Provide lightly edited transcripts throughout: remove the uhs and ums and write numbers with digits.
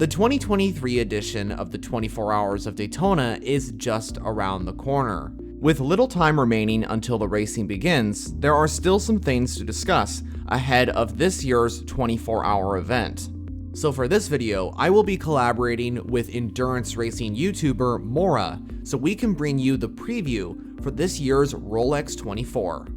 The 2023 edition of the 24 Hours of Daytona is just around the corner. With little time remaining until the racing begins, there are still some things to discuss ahead of this year's 24-hour event. So for this video, I will be collaborating with endurance racing YouTuber Mora so we can bring you the preview for this year's Rolex 24.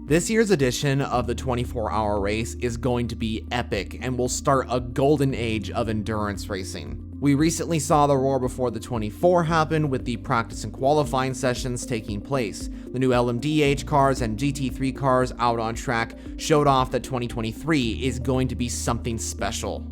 This year's edition of the 24-hour race is going to be epic and will start a golden age of endurance racing. We recently saw the roar before the 24 happen with the practice and qualifying sessions taking place. The new LMDH cars and GT3 cars out on track showed off that 2023 is going to be something special.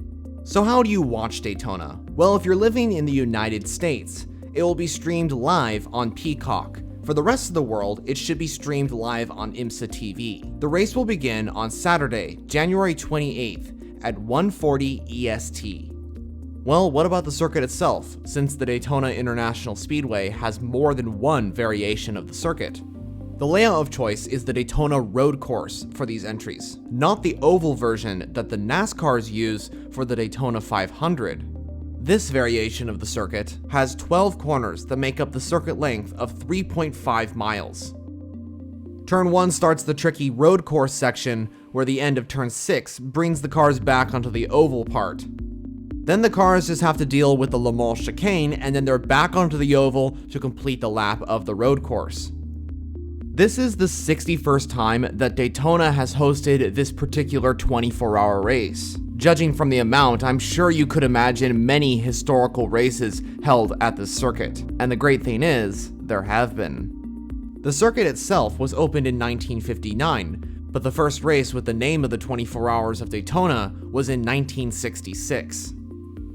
So how do you watch Daytona? Well, if you're living in the United States, it will be streamed live on Peacock. For the rest of the world, it should be streamed live on IMSA TV. The race will begin on Saturday, January 28th at 1:40 EST. Well, what about the circuit itself, since the Daytona International Speedway has more than one variation of the circuit? The layout of choice is the Daytona road course for these entries, not the oval version that the NASCARs use for the Daytona 500. This variation of the circuit has 12 corners that make up the circuit length of 3.5 miles. Turn 1 starts the tricky road course section, where the end of turn 6 brings the cars back onto the oval part. Then the cars just have to deal with the Le Mans chicane, and then they're back onto the oval to complete the lap of the road course. This is the 61st time that Daytona has hosted this particular 24-hour race. Judging from the amount, I'm sure you could imagine many historical races held at this circuit. And the great thing is, there have been. The circuit itself was opened in 1959, but the first race with the name of the 24 Hours of Daytona was in 1966.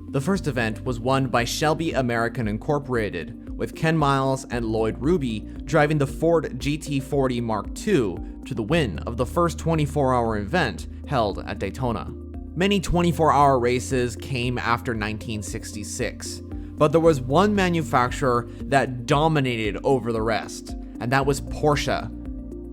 The first event was won by Shelby American Incorporated, with Ken Miles and Lloyd Ruby driving the Ford GT40 Mark II to the win of the first 24-hour event held at Daytona. Many 24-hour races came after 1966, but there was one manufacturer that dominated over the rest, and that was Porsche.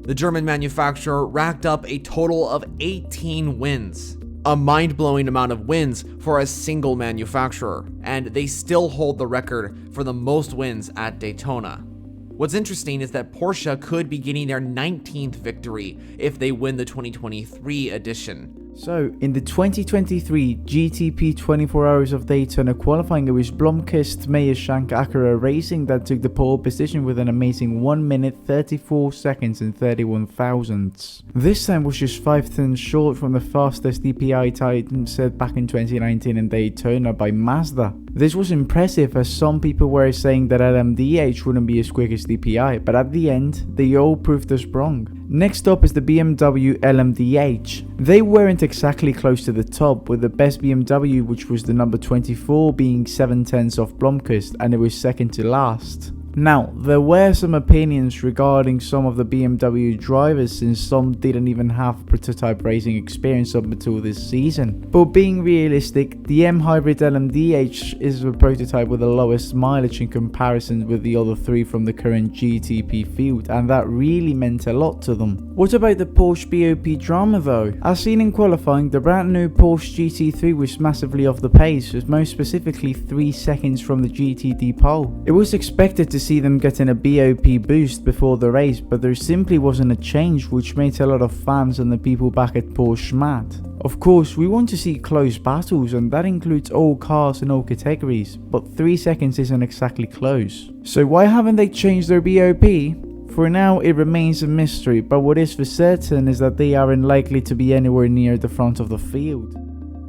The German manufacturer racked up a total of 18 wins. A mind-blowing amount of wins for a single manufacturer, and they still hold the record for the most wins at Daytona. What's interesting is that Porsche could be getting their 19th victory if they win the 2023 edition. So, in the 2023 GTP 24 Hours of Daytona qualifying, it was Blomqvist Meyershank Acura Racing that took the pole position with an amazing 1 minute 34 seconds and 31 thousandths. This time was just 5 tenths short from the fastest DPI time set back in 2019 in Daytona by Mazda. This was impressive, as some people were saying that LMDH wouldn't be as quick as DPI, but at the end, they all proved us wrong. Next up is the BMW LMDH. They weren't exactly close to the top, with the best BMW, which was the number 24, being 7 tenths off Blomqvist, and it was second to last. Now, there were some opinions regarding some of the BMW drivers, since some didn't even have prototype racing experience up until this season. But being realistic, the M Hybrid LMDH is the prototype with the lowest mileage in comparison with the other three from the current GTP field, and that really meant a lot to them. What about the Porsche BOP drama though? As seen in qualifying, the brand new Porsche GT3 was massively off the pace, with most specifically 3 seconds from the GTD pole. It was expected to see them getting a BOP boost before the race, but there simply wasn't a change, which made a lot of fans and the people back at Porsche mad. Of course, we want to see close battles, and that includes all cars and all categories, but 3 seconds isn't exactly close. So why haven't they changed their BOP? For now, it remains a mystery, but what is for certain is that they are unlikely to be anywhere near the front of the field.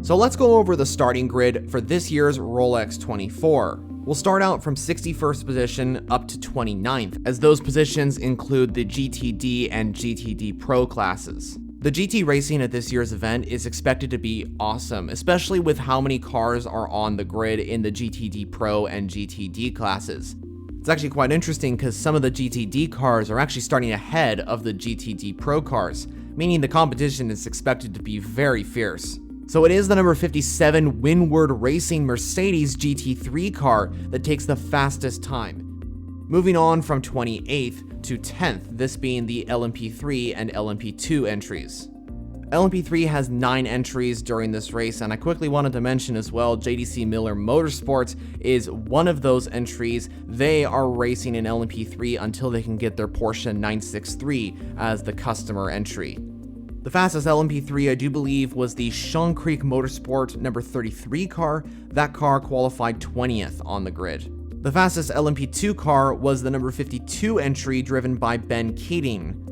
So let's go over the starting grid for this year's Rolex 24. We'll start out from 61st position up to 29th, as those positions include the GTD and GTD Pro classes. The GT racing at this year's event is expected to be awesome, especially with how many cars are on the grid in the GTD Pro and GTD classes. It's actually quite interesting because some of the GTD cars are actually starting ahead of the GTD Pro cars, meaning the competition is expected to be very fierce. So it is the number 57 Windward Racing Mercedes GT3 car that takes the fastest time. Moving on from 28th to 10th, this being the LMP3 and LMP2 entries. LMP3 has 9 entries during this race, and I quickly wanted to mention as well, JDC Miller Motorsports is one of those entries. They are racing in LMP3 until they can get their Porsche 963 as the customer entry. The fastest LMP3, I do believe, was the Sean Creek Motorsport number 33 car. That car qualified 20th on the grid. The fastest LMP2 car was the number 52 entry driven by Ben Keating.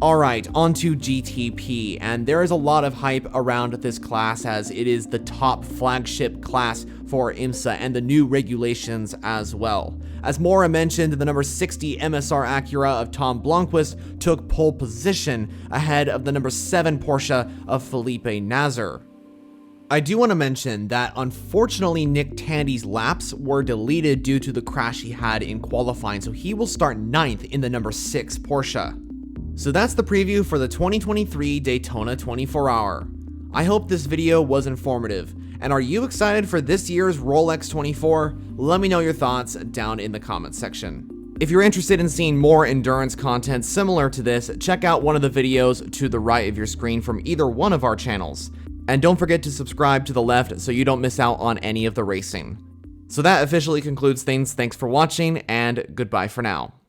Alright, on to GTP, and there is a lot of hype around this class as it is the top flagship class for IMSA and the new regulations as well. As Mora mentioned, the number 60 MSR Acura of Tom Blomqvist took pole position ahead of the number 7 Porsche of Felipe Nasr. I do want to mention that unfortunately Nick Tandy's laps were deleted due to the crash he had in qualifying, so he will start 9th in the number 6 Porsche. So that's the preview for the 2023 Daytona 24-hour. I hope this video was informative, and are you excited for this year's Rolex 24? Let me know your thoughts down in the comments section. If you're interested in seeing more endurance content similar to this, check out one of the videos to the right of your screen from either one of our channels. And don't forget to subscribe to the left so you don't miss out on any of the racing. So that officially concludes things. Thanks for watching, and goodbye for now.